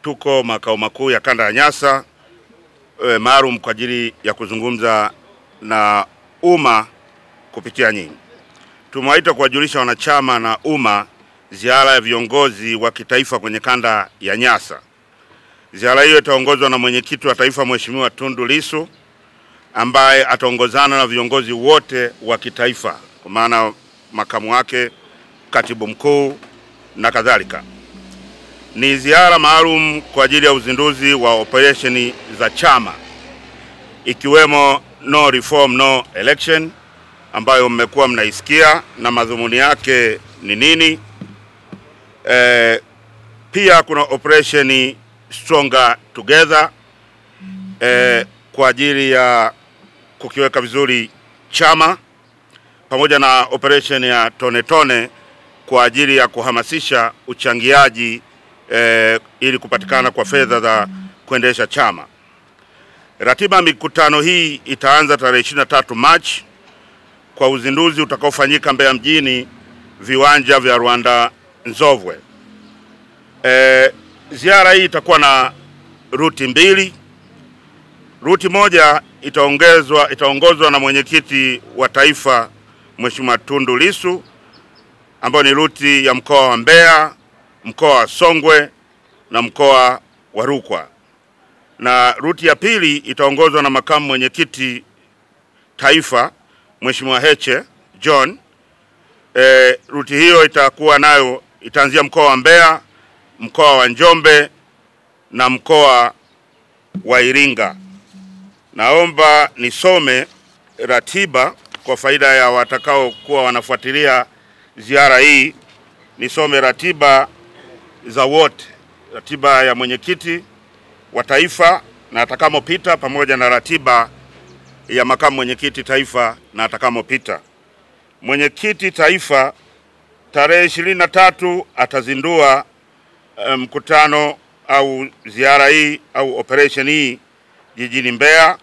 Tuko makao makuu ya kanda ya Nyasa maalum kwa ajili ya kuzungumza na umma kupitia nyinyi. Tumewaita kuwajulisha wanachama na umma ziara ya viongozi wa kitaifa kwenye kanda ya Nyasa. Ziara hiyo itaongozwa na mwenyekiti wa taifa Mheshimiwa Tundu Lissu, ambaye ataongozana na viongozi wote wa kitaifa, kwa maana makamu wake, katibu mkuu na kadhalika. Ni ziara maalum kwa ajili ya uzinduzi wa operesheni za chama, ikiwemo no reform no election, ambayo mmekuwa mnaisikia na madhumuni yake ni nini. Pia kuna operesheni stronger together kwa ajili ya kukiweka vizuri chama, pamoja na operation ya tone tone kwa ajili ya kuhamasisha uchangiaji ili kupatikana kwa fedha za kuendesha chama. Ratiba ya mikutano hii itaanza tarehe 23 Machi kwa uzinduzi utakaofanyika Mbeya mjini, viwanja vya Rwanda Nzovwe. Ziara hii itakuwa na ruti mbili. Ruti moja itaongozwa na mwenyekiti wa taifa Mheshimiwa Tundu Lissu, ambayo ni ruti ya mkoa wa Mbeya, mkoa wa Songwe na mkoa wa Rukwa. Na ruti ya pili itaongozwa na makamu mwenyekiti taifa Mheshimiwa Heche John. Ruti hiyo itakuwa nayo itaanzia mkoa wa Mbeya, mkoa wa Njombe na mkoa wa Iringa. Naomba nisome ratiba kwa faida ya watakao kuwa wanafuatilia ziara hii. Nisome ratiba za wote, ratiba ya mwenyekiti wa taifa na atakamopita, pamoja na ratiba ya makamu mwenyekiti taifa na atakamopita. Mwenyekiti taifa tarehe 23 atazindua mkutano au ziara hii au operation hii jijini Mbeya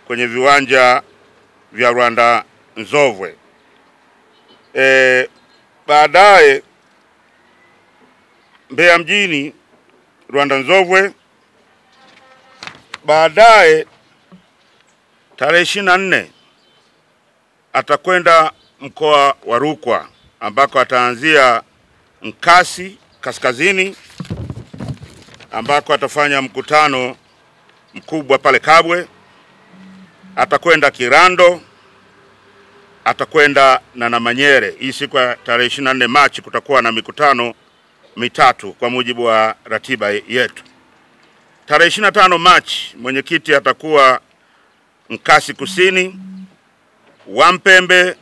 kwenye viwanja vya Rwanda Nzovwe. Baadaye Mbeya mjini, Rwanda Nzovwe. Baadaye tarehe 24 atakwenda mkoa wa Rukwa, ambako ataanzia Nkasi kaskazini, ambako atafanya mkutano mkubwa pale Kabwe. Atakwenda Kirando, atakwenda na Namanyere. Hii siku ya tarehe 24 Machi kutakuwa na mikutano mitatu kwa mujibu wa ratiba yetu. Tarehe 25 Machi mwenyekiti atakuwa Nkasi kusini, Wampembe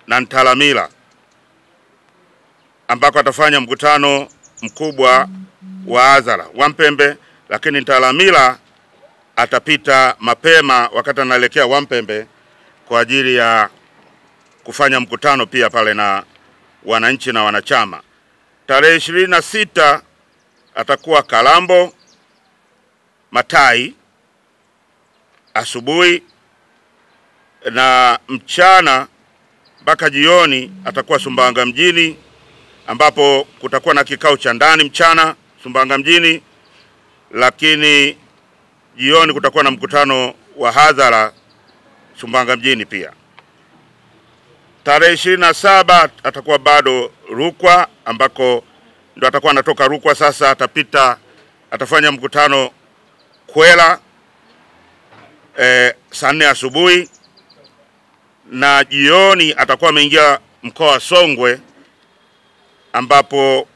na Ntalamila, ambako atafanya mkutano mkubwa wa hadhara Wampembe, lakini Ntalamila atapita mapema wakati anaelekea Wampembe kwa ajili ya kufanya mkutano pia pale na wananchi na wanachama. Tarehe 26 atakuwa Kalambo Matai asubuhi, na mchana mpaka jioni atakuwa Sumbawanga mjini, ambapo kutakuwa na kikao cha ndani mchana Sumbawanga mjini, lakini jioni kutakuwa na mkutano wa hadhara Sumbawanga mjini pia. Tarehe 27 atakuwa bado Rukwa, ambako ndo atakuwa anatoka Rukwa sasa atafanya mkutano Kwela saa 4 asubuhi, na jioni atakuwa ameingia mkoa wa Songwe, ambapo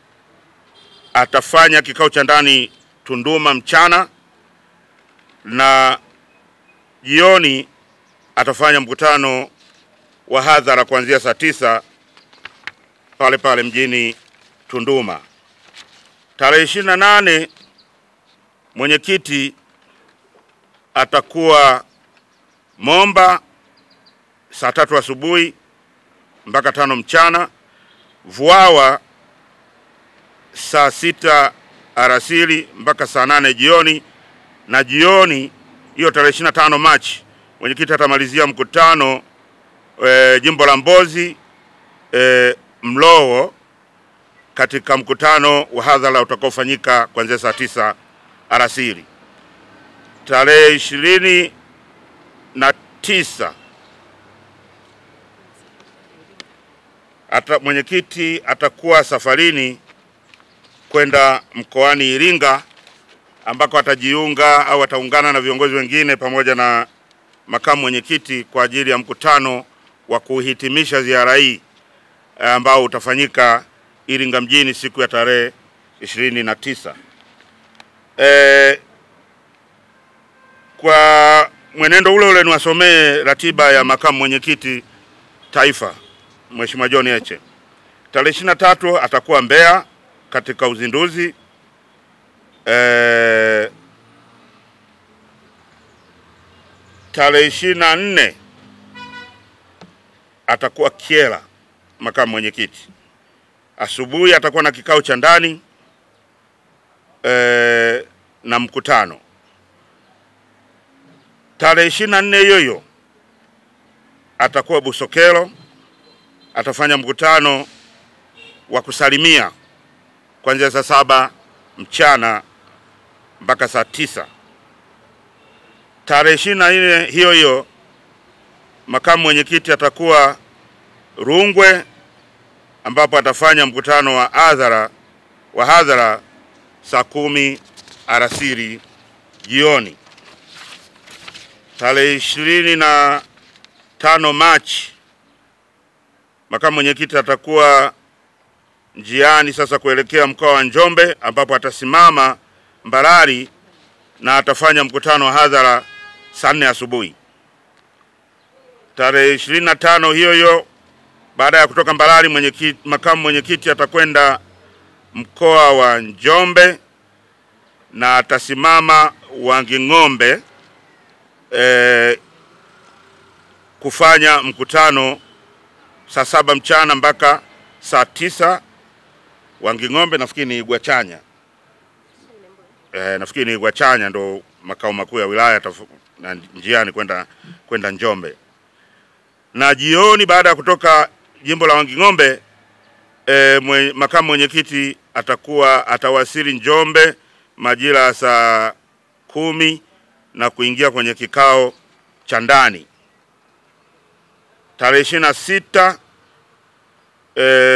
atafanya kikao cha ndani Tunduma mchana, na jioni atafanya mkutano wa hadhara kuanzia saa 9 pale pale mjini Tunduma. Tarehe 28 mwenyekiti atakuwa Momba saa 3 asubuhi mpaka 5 mchana, Vwawa saa 6 alasiri mpaka saa 8 jioni, na jioni hiyo tarehe 25 Machi mwenyekiti atamalizia mkutano jimbo la Mbozi Mlowo katika mkutano wa hadhara utakaofanyika kuanzia saa 9 alasiri. Tarehe 29 mwenyekiti atakuwa safarini kwenda mkoani Iringa, ambako atajiunga au ataungana na viongozi wengine pamoja na makamu mwenyekiti kwa ajili ya mkutano wa kuhitimisha ziara hii ambao utafanyika Iringa mjini siku ya tarehe 29. Kwa mwenendo ule niwasomee ratiba ya makamu mwenyekiti taifa Mheshimiwa John Heche. Tarehe 23 atakuwa Mbeya katika uzinduzi. Tarehe 24 atakuwa Kyela makamu mwenyekiti. Asubuhi atakuwa na kikao cha ndani na mkutano. Tarehe 24 hiyo atakuwa Busokelo, atafanya mkutano wa kusalimia kuanzia saa 7 mchana mpaka saa 9. Tarehe 24 hiyo makamu mwenyekiti atakuwa Rungwe, ambapo atafanya mkutano wa hadhara saa 10 alasiri jioni. Tarehe 25 Machi makamu mwenyekiti atakuwa njiani sasa kuelekea mkoa wa Njombe, ambapo atasimama Mbarali na atafanya mkutano wa hadhara saa 4 asubuhi. Tarehe 25 hiyo baada ya kutoka Mbarali makamu mwenyekiti atakwenda mkoa wa Njombe na atasimama Wanging'ombe kufanya mkutano saa 7 mchana mpaka saa 9. Wanging'ombe nafikiri ni Igwachanya. Nafikiri ni Igwachanya ndo makao makuu ya wilaya na njiani kwenda Njombe. Na jioni baada ya kutoka jimbo la Wanging'ombe makamu mwenyekiti atawasili Njombe majira saa 10 na kuingia kwenye kikao cha ndani. Tarehe 26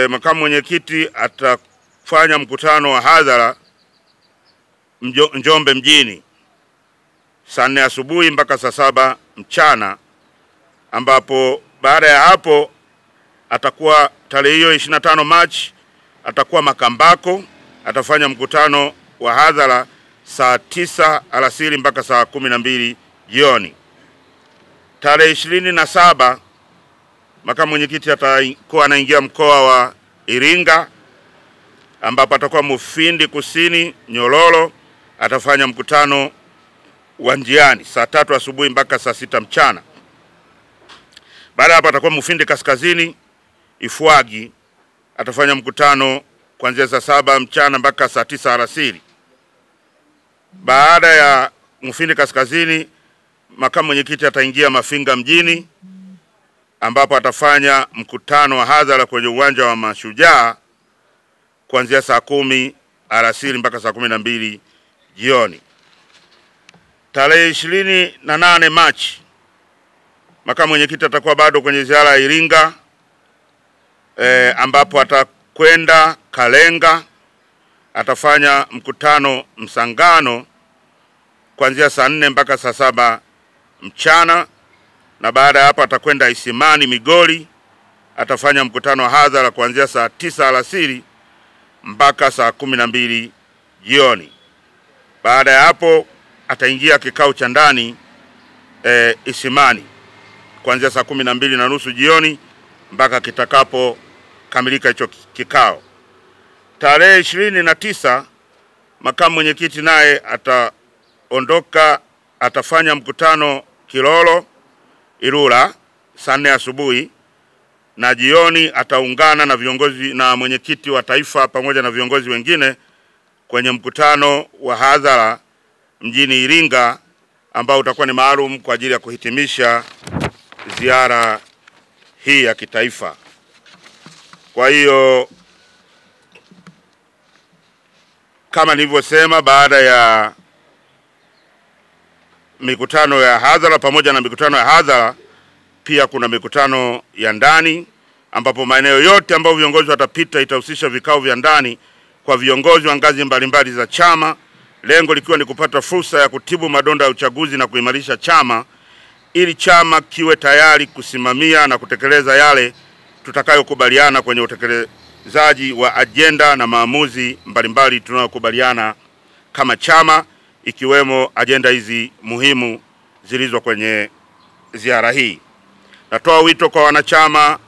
makamu mwenyekiti atafanya mkutano wa hadhara Njombe mjini saa 4 asubuhi mpaka saa 7 mchana, ambapo baada ya hapo atakuwa tarehe hiyo 25 Machi atakuwa Makambako, atafanya mkutano wa hadhara saa 9 alasiri mpaka saa 12 jioni. Tarehe 27 makamu mwenyekiti atakuwa anaingia mkoa wa Iringa, ambapo atakuwa Mufindi Kusini Nyololo, atafanya mkutano wa njiani saa 3 asubuhi mpaka saa 6 mchana. Baada hapo atakuwa Mufindi Kaskazini Ifwagi, atafanya mkutano kuanzia saa 7 mchana mpaka saa 9 alasiri. Baada ya Mufindi Kaskazini makamu mwenyekiti ataingia Mafinga mjini, ambapo atafanya mkutano wa hadhara kwenye uwanja wa Mashujaa kuanzia saa 10 alasiri mpaka saa 12 jioni. Tarehe 28 Machi makamu mwenyekiti atakuwa bado kwenye ziara ya Iringa, ambapo atakwenda Kalenga, atafanya mkutano Msangano kuanzia saa 4 mpaka saa 7 mchana, na baada ya hapo atakwenda Isimani Migori, atafanya mkutano wa hadhara kuanzia saa 9 alasiri mpaka saa 12 jioni. Baada ya hapo ataingia kikao cha ndani Isimani kuanzia saa 12:30 jioni mpaka kitakapo kamilika hicho kikao. Tarehe 29 makamu mwenyekiti naye ataondoka, atafanya mkutano Kilolo Ilula saa 4 asubuhi, na jioni ataungana na viongozi na mwenyekiti wa taifa pamoja na viongozi wengine kwenye mkutano wa hadhara mjini Iringa, ambao utakuwa ni maalum kwa ajili ya kuhitimisha ziara hii ya kitaifa. Kwa hiyo Kama nilivyosema, baada ya mikutano ya hadhara, pamoja na mikutano ya hadhara pia kuna mikutano ya ndani, ambapo maeneo yote ambayo viongozi watapita itahusisha vikao vya ndani kwa viongozi wa ngazi mbalimbali za chama, lengo likiwa ni kupata fursa ya kutibu madonda ya uchaguzi na kuimarisha chama ili chama kiwe tayari kusimamia na kutekeleza yale tutakayokubaliana kwenye utekelezaji wa ajenda na maamuzi mbalimbali tunayokubaliana kama chama, ikiwemo ajenda hizi muhimu zilizo kwenye ziara hii. Natoa wito kwa wanachama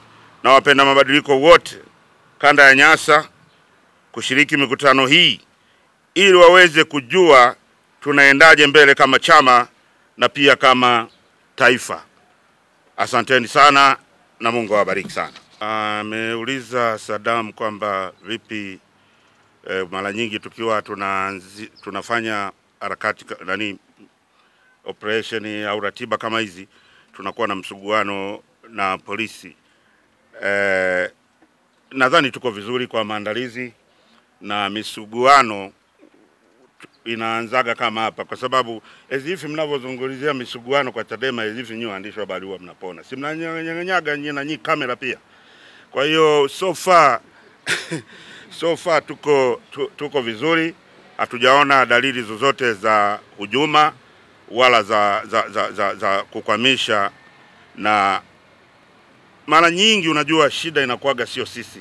na wapenda mabadiliko wote kanda ya Nyasa kushiriki mikutano hii ili waweze kujua tunaendaje mbele kama chama na pia kama taifa. Asanteni sana na Mungu awabariki sana. Ameuliza Saddam kwamba vipi mara nyingi tukiwa tunafanya harakati operation au ratiba kama hizi tunakuwa na msuguano na polisi. Nadhani tuko vizuri kwa maandalizi, na misuguano inaanzaga kama hapa, kwa sababu hivi mnavyozungumzia misuguano kwa Chadema, hivi nyinyi waandishi wa habari huwa mnapona, si mnanyang'anyaga nyinyi na nyinyi kamera pia. Kwa hiyo so far tuko vizuri, hatujaona dalili zozote za hujuma wala za kukwamisha. Na mara nyingi unajua shida inakuaga sio sisi,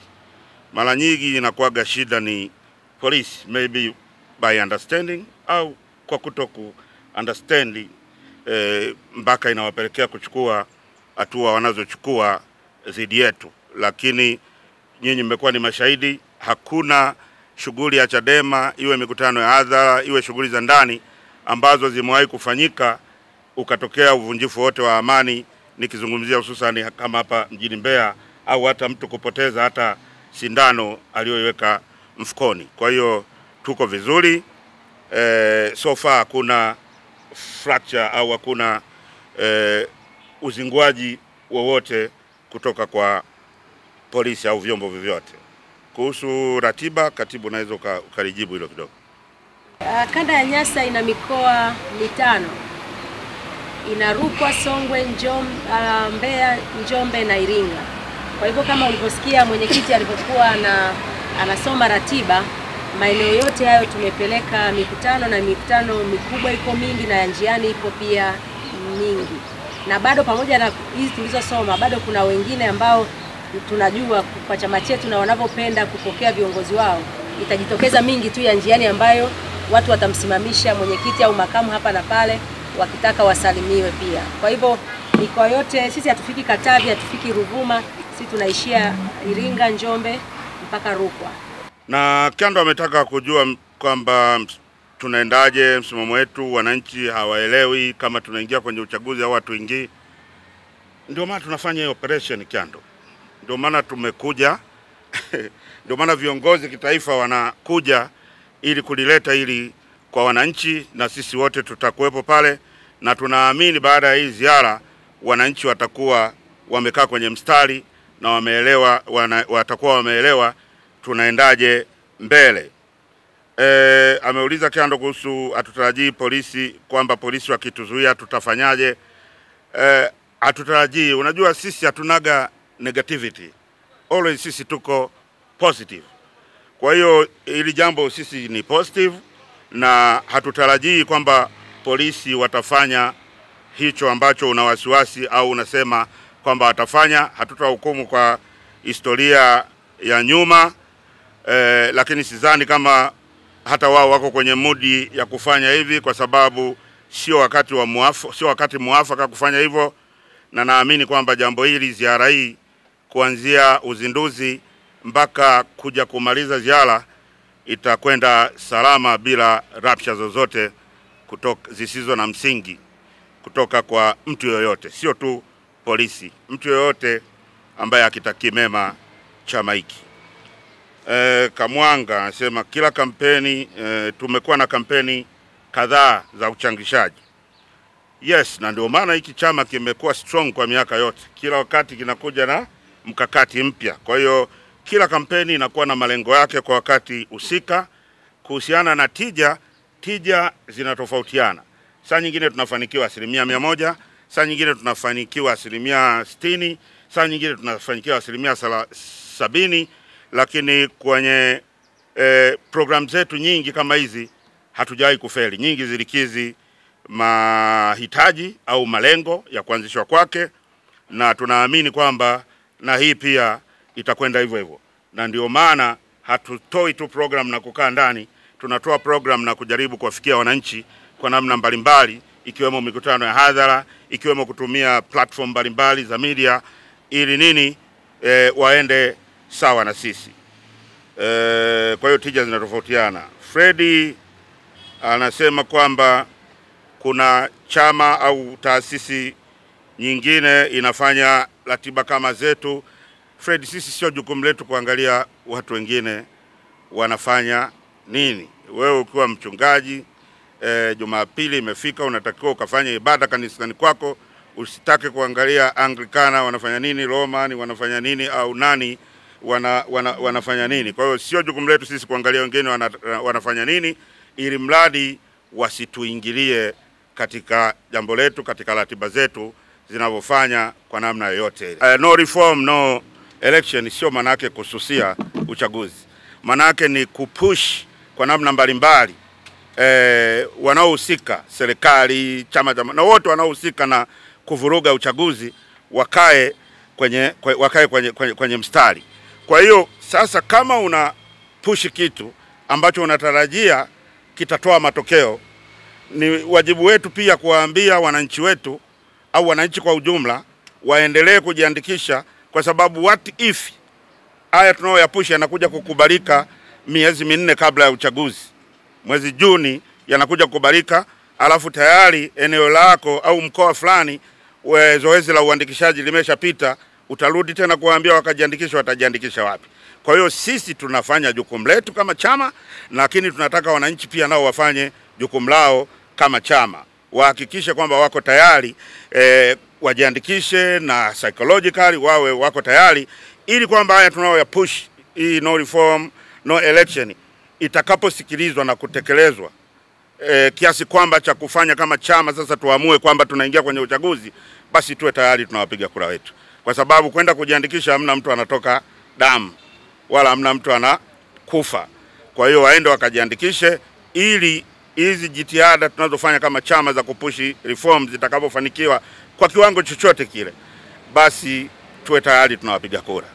mara nyingi inakuaga shida ni police, maybe by understanding au kwa kutoku understanding, mpaka inawapelekea kuchukua hatua wanazochukua dhidi yetu. Lakini nyinyi mmekuwa ni mashahidi, hakuna shughuli ya Chadema, iwe mikutano ya hadhara, iwe shughuli za ndani, ambazo zimewahi kufanyika ukatokea uvunjifu wote wa amani, nikizungumzia hususan kama hapa mjini Mbeya, au hata mtu kupoteza hata sindano aliyoiweka mfukoni. Kwa hiyo tuko vizuri, so far hakuna fracture au hakuna uzinguaji wowote kutoka kwa polisi au vyombo vyovyote. Kuhusu ratiba, katibu naweza ukalijibu hilo kidogo. Kanda ya Nyasa ina mikoa 5. Ina Rukwa, Songwe, Mbeya, Njombe na Iringa. Kwa hivyo kama ulivyosikia mwenyekiti alipokuwa anasoma ratiba, maeneo yote hayo tumepeleka mikutano, na mikutano mikubwa iko mingi na ya njiani ipo pia mingi. Na bado pamoja na hizi tulizosoma, bado kuna wengine ambao tunajua kwa chama chetu na wanavyopenda kupokea viongozi wao, itajitokeza mingi tu ya njiani ambayo watu watamsimamisha mwenyekiti au makamu hapa na pale wakitaka wasalimiwe pia. Kwa hivyo mikoa yote, sisi hatufiki Katavi, hatufiki Ruvuma, sisi tunaishia Iringa, Njombe mpaka Rukwa. Na Kyando ametaka kujua kwamba tunaendaje, msimamo wetu, wananchi hawaelewi kama tunaingia kwenye uchaguzi au hatuingii. Ndio maana tunafanya hiyo operation Kyando. Ndio maana tumekuja ndio maana viongozi kitaifa wanakuja ili kulileta ili kwa wananchi, na sisi wote tutakuwepo pale, na tunaamini baada ya hii ziara wananchi watakuwa wamekaa kwenye mstari na wameelewa, watakuwa wameelewa tunaendaje mbele. Ameuliza Kyando kuhusu hatutarajii polisi, kwamba polisi wakituzuia tutafanyaje. Hatutarajii, unajua sisi hatunaga negativity, always sisi tuko positive. Kwa hiyo ili jambo sisi ni positive, na hatutarajii kwamba polisi watafanya hicho ambacho una wasiwasi au unasema kwamba watafanya. Hatutahukumu kwa historia ya nyuma, lakini sidhani kama hata wao wako kwenye mudi ya kufanya hivi, kwa sababu sio wakati muafaka kufanya hivyo. Na naamini kwamba jambo hili, ziara hii, kuanzia uzinduzi mpaka kuja kumaliza ziara, itakwenda salama bila rapsha zozote zisizo na msingi kutoka kwa mtu yoyote, sio tu polisi, mtu yoyote ambaye akitaki mema chama hiki. Kamwanga anasema kila kampeni, tumekuwa na kampeni kadhaa za uchangishaji. Yes, na ndio maana hiki chama kimekuwa strong kwa miaka yote. Kila wakati kinakuja na mkakati mpya. Kwa hiyo kila kampeni inakuwa na malengo yake kwa wakati husika, kuhusiana na tija zinatofautiana. Saa nyingine tunafanikiwa 100%, saa nyingine tunafanikiwa 60%, saa nyingine tunafanikiwa 70%, lakini kwenye program zetu nyingi kama hizi hatujawahi kufeli. Nyingi zilikizi mahitaji au malengo ya kuanzishwa kwake, na tunaamini kwamba na hii pia itakwenda hivyo hivyo. Na ndio maana hatutoi tu program na kukaa ndani, tunatoa program na kujaribu kuwafikia wananchi kwa namna mbalimbali, ikiwemo mikutano ya hadhara, ikiwemo kutumia platform mbalimbali za media, ili waende sawa na sisi. Kwa hiyo tija zinatofautiana. Freddy anasema kwamba kuna chama au taasisi nyingine inafanya ratiba kama zetu. Freddy, sisi sio jukumu letu kuangalia watu wengine wanafanya nini. Wewe ukiwa mchungaji, Jumapili imefika, unatakiwa ukafanya ibada kanisani kwako, usitake kuangalia Anglikana wanafanya nini, Roman wanafanya nini, au nani wanafanya nini. Kwa hiyo sio jukumu letu sisi kuangalia wengine wanafanya nini, ili mradi wasituingilie katika jambo letu, katika ratiba zetu zinavyofanya kwa namna yoyote. No reform, no election sio manake kususia uchaguzi. Manake ni kupush kwa namna mbalimbali wanaohusika, serikali, chama na wote wanaohusika na kuvuruga uchaguzi wakae kwenye mstari. Kwa hiyo sasa, kama una push kitu ambacho unatarajia kitatoa matokeo, ni wajibu wetu pia kuwaambia wananchi wetu au wananchi kwa ujumla waendelee kujiandikisha, kwa sababu what if haya tunayoyapush yanakuja kukubalika miezi 4 kabla ya uchaguzi. Mwezi Juni yanakuja kukubalika, alafu tayari eneo lako au mkoa fulani zoezi la uandikishaji limeshapita, utarudi tena kuambia wakajiandikisha, watajiandikisha wapi? Kwa hiyo sisi tunafanya jukumu letu kama chama, lakini tunataka wananchi pia nao wafanye jukumu lao kama chama. Wahakikishe kwamba wako tayari, wajiandikishe na psychologically wawe wako tayari, ili kwamba haya tunao ya push, hii no reform, no election, itakaposikilizwa na kutekelezwa kiasi kwamba cha kufanya kama chama sasa tuamue kwamba tunaingia kwenye uchaguzi, basi tuwe tayari tunawapiga kura wetu. Kwa sababu kwenda kujiandikisha hamna mtu anatoka damu wala hamna mtu anakufa. Kwa hiyo waende wakajiandikishe, ili hizi jitihada tunazofanya kama chama za kupushi reforms zitakapofanikiwa kwa kiwango chochote kile, basi tuwe tayari tunawapiga kura.